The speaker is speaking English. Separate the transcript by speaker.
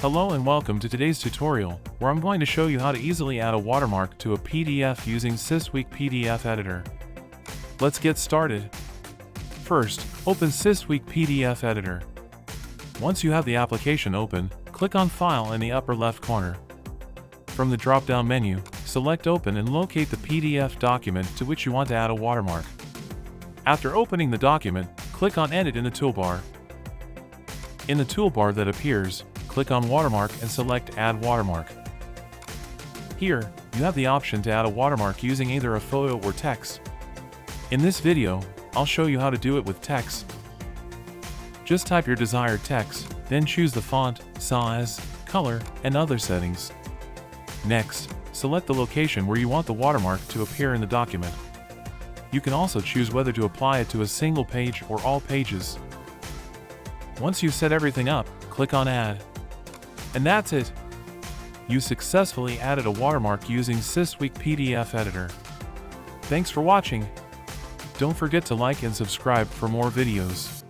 Speaker 1: Hello and welcome to today's tutorial, where I'm going to show you how to easily add a watermark to a PDF using Systweak PDF Editor. Let's get started. First, open Systweak PDF Editor. Once you have the application open, click on File in the upper left corner. From the drop-down menu, select Open and locate the PDF document to which you want to add a watermark. After opening the document, click on Edit in the toolbar. In the toolbar that appears, click on Watermark and select Add Watermark. Here, you have the option to add a watermark using either a photo or text. In this video, I'll show you how to do it with text. Just type your desired text, then choose the font, size, color, and other settings. Next, select the location where you want the watermark to appear in the document. You can also choose whether to apply it to a single page or all pages. Once you've set everything up, click on Add. And that's it! You successfully added a watermark using Systweak PDF Editor. Thanks for watching! Don't forget to like and subscribe for more videos.